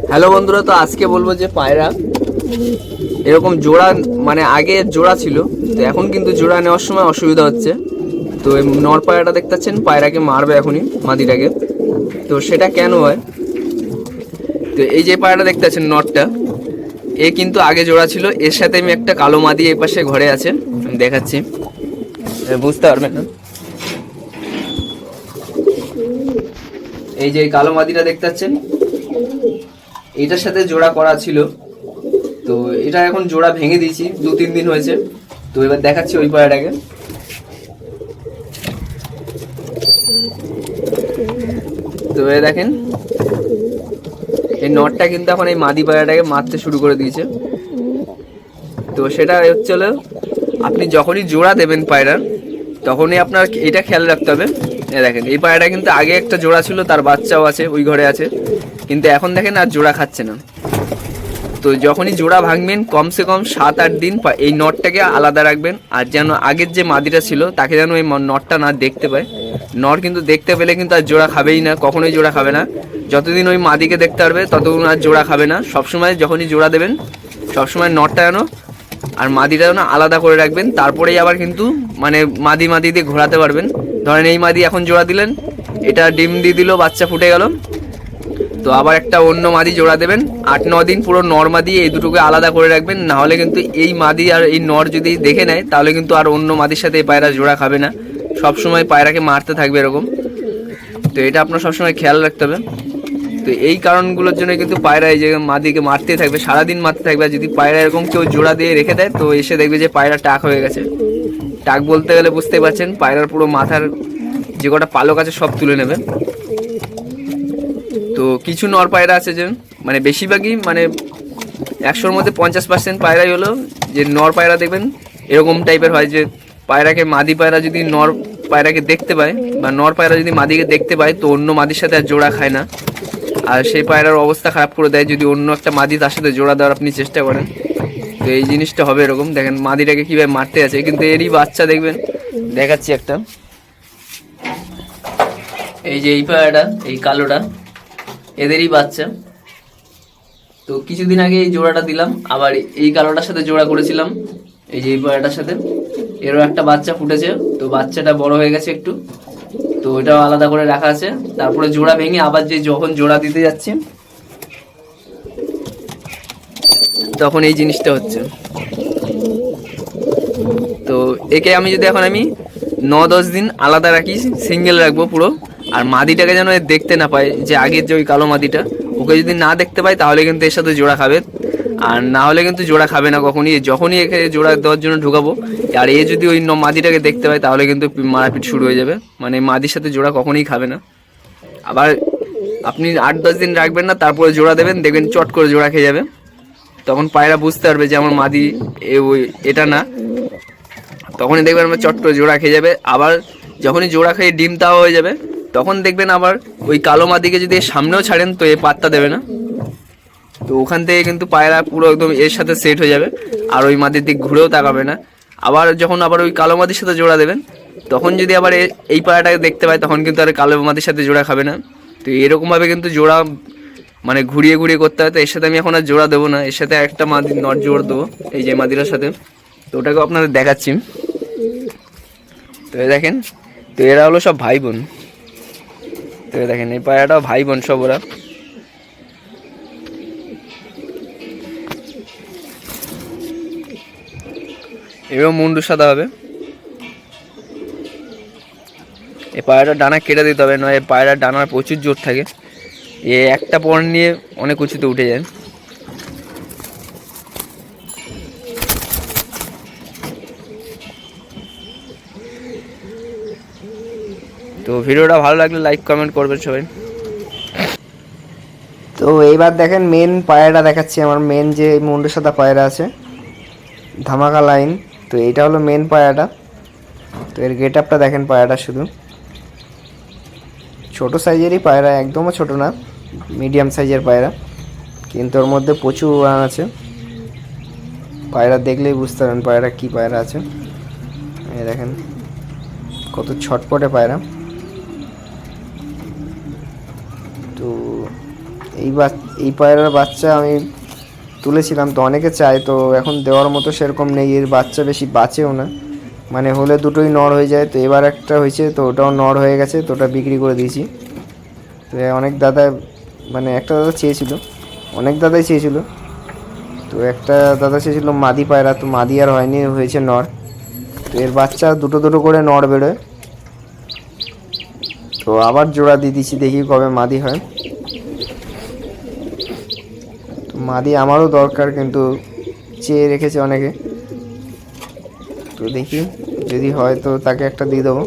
Hello বন্ধুরা, তো আজকে বলবো যে পায়রা এরকম জোড়া মানে আগে জোড়া ছিল, তো এখন কিন্তু জোড়া নেওয়ার সময় অসুবিধা হচ্ছে। তো এই নর পায়রাটা দেখতে পাচ্ছেন, পায়রাকে মারবে এখনই মাদিটাকে। তো সেটা কেন হয়? তো এই যে পায়রাটা দেখতে পাচ্ছেন নরটা, এ কিন্তু আগে জোড়া ছিল। এর সাথে আমি একটা কালো মাদি এই পাশে ঘরে আছে, আমি দেখাচ্ছি, বুঝতে পারবেন না। এই যে কালো মাদিটা দেখতে পাচ্ছেন, এটার সাথে জোড়া করা ছিল। তো এটা এখন জোড়া ভেঙে দিয়েছি, 2-3 দিন হয়েছে। তো এবার দেখাচ্ছি ওই পায়রাটাকে। তো এ দেখেন, এই নটটা কিন্তু এখন এই মাদি পায়রাটাকে মারতে শুরু করে দিয়েছে। তো সেটা হচ্ছে হলো, আপনি যখনই জোড়া দেবেন পায়রার, তখনই আপনার এটা খেয়াল রাখতে হবে। দেখেন এই পায়রাটা কিন্তু আগে একটা জোড়া ছিল, তার বাচ্চাও আছে, ওই ঘরে আছে, কিন্তু এখন দেখেন আর জোড়া খাচ্ছে না। তো যখনই জোড়া ভাঙবেন কমসে কম 7-8 দিন এই নটটাকে আলাদা রাখবেন। আর যেন আগের যে মাদিটা ছিল তাকে যেন এই নটটা না দেখতে পায়। নট কিন্তু দেখতে পেলে কিন্তু আর জোড়া খাবেই না, কখনোই জোড়া খাবে না। যতদিন ওই মাদিকে দেখতে পারবে ততদিন আর জোড়া খাবে না। সবসময় যখনই জোড়া দেবেন, সবসময় নটটা যেন আর মাদিটা যেন আলাদা করে রাখবেন। তারপরেই আবার কিন্তু মানে মাদি দিয়ে ঘোরাতে পারবেন। ধরেন এই মাদি এখন জোড়া দিলেন, এটা ডিম দিয়ে দিল, বাচ্চা ফুটে গেল, তো আবার একটা অন্য মাদি জোড়া দেবেন। 8-9 দিন পুরো নর মাদি এই দুটোকে আলাদা করে রাখবেন। না হলে কিন্তু এই মাদি আর এই নর যদি দেখে নেয়, তাহলে কিন্তু আর অন্য মাদির সাথে এই পায়রা জোড়া খাবে না, সবসময় পায়রাকে মারতে থাকবে এরকম। তো এটা আপনার সবসময় খেয়াল রাখতে হবে। তো এই কারণগুলোর জন্য কিন্তু পায়রা এই যে মাদিকে মারতেই থাকবে, সারাদিন মারতে থাকবে। আর যদি পায়রা এরকম কেউ জোড়া দিয়ে রেখে দেয়, তো এসে দেখবে যে পায়রা টাক হয়ে গেছে। টাক বলতে গেলে বুঝতেই পারছেন, পায়রার পুরো মাথার যে কটা পালক আছে সব তুলে নেবে। তো কিছু নর পায়রা আছে যে মানে বেশিরভাগই মানে 100-র মধ্যে 50% পায়রাই হলো যে নর পায়রা দেখবেন এরকম টাইপের হয়, যে পায়রাকে মাদি পায়রা যদি নর পায়রাকে দেখতে পায়, বা নর পায়রা যদি মাদিকে দেখতে পায়, তো অন্য মাদির সাথে আর জোড়া খায় না। আর সেই পায়রার অবস্থা খারাপ করে দেয় যদি অন্য একটা মাদি তার সাথে জোড়া দেওয়ার আপনি চেষ্টা করেন। তো এই জিনিসটা হবে এরকম। দেখেন মাদিটাকে কীভাবে মারতে আছে, কিন্তু এরই বাচ্চা দেখবেন, দেখাচ্ছি একটা। এই যে এই পায়রাটা, এই কালোটা, এদেরই বাচ্চা। তো কিছুদিন আগে এই জোড়াটা দিলাম, আবার এই কালোটার সাথে জোড়া করেছিলাম, এই যে এই পায়রাটার সাথে। এরও একটা বাচ্চা ফুটেছে, তো বাচ্চাটা বড় হয়ে গেছে একটু, তো ওইটাও আলাদা করে রাখা আছে। তারপরে জোড়া ভেঙে আবার যে যখন জোড়া দিতে যাচ্ছি, তখন এই জিনিসটা হচ্ছে। তো একে আমি যদি এখন আমি 9-10 দিন আলাদা রাখি, সিঙ্গেল রাখবো পুরো। আর মাদিটাকে যেন দেখতে না পায়, যে আগের যে ওই কালো মাদিটা, ওকে যদি না দেখতে পাই তাহলে কিন্তু এর সাথে জোড়া খাবে। আর না হলে কিন্তু জোড়া খাবে না কখনই। যখনই একে জোড়া দেওয়ার জন্য ঢুকাবো, আর এ যদি ওই মাদিটাকে দেখতে পায়, তাহলে কিন্তু মারাপিট শুরু হয়ে যাবে। মানে মাদির সাথে জোড়া কখনোই খাবে না। আবার আপনি 8-10 দিন রাখবেন না, তারপরে জোড়া দেবেন, দেখবেন চট করে জোড়া খেয়ে যাবে। তখন পায়রা বুঝতে পারবে যে আমার মাদি ওই এটা না, তখনই দেখবেন আমার চট করে জোড়া খেয়ে যাবে। আবার যখনই জোড়া খেয়ে ডিম দেওয়া হয়ে যাবে, তখন দেখবেন আবার ওই কালো মাদিকে যদি সামনেও ছাড়েন, তো এ পাত্তা দেবে না। তো ওখান থেকে কিন্তু পায়রা পুরো একদম এর সাথে সেট হয়ে যাবে, আর ওই মাদির দিক ঘুরেও তাকাবে না। আবার যখন আবার ওই কালো মাদির সাথে জোড়া দেবেন, তখন যদি আবার এই পায়রাটাকে দেখতে পায়, তখন কিন্তু আর কালো মাদির সাথে জোড়া খাবে না। তো এরকমভাবে কিন্তু জোড়া মানে ঘুরিয়ে ঘুরিয়ে করতে হয়। তো এর সাথে আমি এখন আর জোড়া দেবো না, এর সাথে একটা মাদি নট জোড় দেবো, এই যে মাদিরার সাথে। তো ওটাকেও আপনাদের দেখাচ্ছি। তো দেখেন, তো এরা হলো সব ভাই বোন। তো দেখেন এই পায়রাটাও ভাই বোন সব ওরা। এরও মুন্ডু সাদা হবে। এই পায়রাটার ডানা কেটে দিতে হবে, নয় পায়রার ডানার প্রচুর জোর থাকে, এ একটা পর নিয়ে অনেক উঁচুতে উঠে যায়। তো ভিডিওটা ভালো লাগলে লাইক কমেন্ট করবেন সবাই। তো এইবার দেখেন মেন পায়রাটা দেখাচ্ছি, আমার মেন যে মুন্ডু সাদা পায়রা আছে, ধামাকা লাইন। তো এইটা হলো মেন পায়রাটা। তো এর গেট আপটা দেখেন, পায়রাটা শুধু ছোট সাইজেরই পায়রা, একদমও ছোট না, মিডিয়াম সাইজের পায়রা, কিন্তু ওর মধ্যে প্রচুর উড়ান আছে। পায়রা দেখলেই বুঝতে পারবেন পায়রা কী পায়রা আছে। এই দেখেন কত ছটপটে পায়রা। তো এই পায়রার বাচ্চা আমি তুলেছিলাম, তো অনেকে চায়, তো এখন দেওয়ার মতো সেরকম নেই। এর বাচ্চা বেশি বাঁচেও না, মানে হলে দুটোই নড় হয়ে যায়। তো এবার একটা হয়েছে, তো ওটাও নড় হয়ে গেছে, তো ওটা বিক্রি করে দিয়েছি। তো অনেক দাদা, মানে একটা দাদা চেয়েছিল, অনেক দাদাই চেয়েছিল। তো একটা দাদা চেয়েছিল মাদি পায়রা, তো মাদি আর হয়নি, হয়েছে নড়। তো এর বাচ্চা দুটো দুটো করে নড় বেরোয়। তো আবার জোড়া দিয়ে দিচ্ছি, দেখি কবে মাদি হয়। তো মাদি আমারও দরকার, কিন্তু চেয়ে রেখেছে অনেকে। তো দেখি যদি হয় তো তাকে একটা দিয়ে দেবো।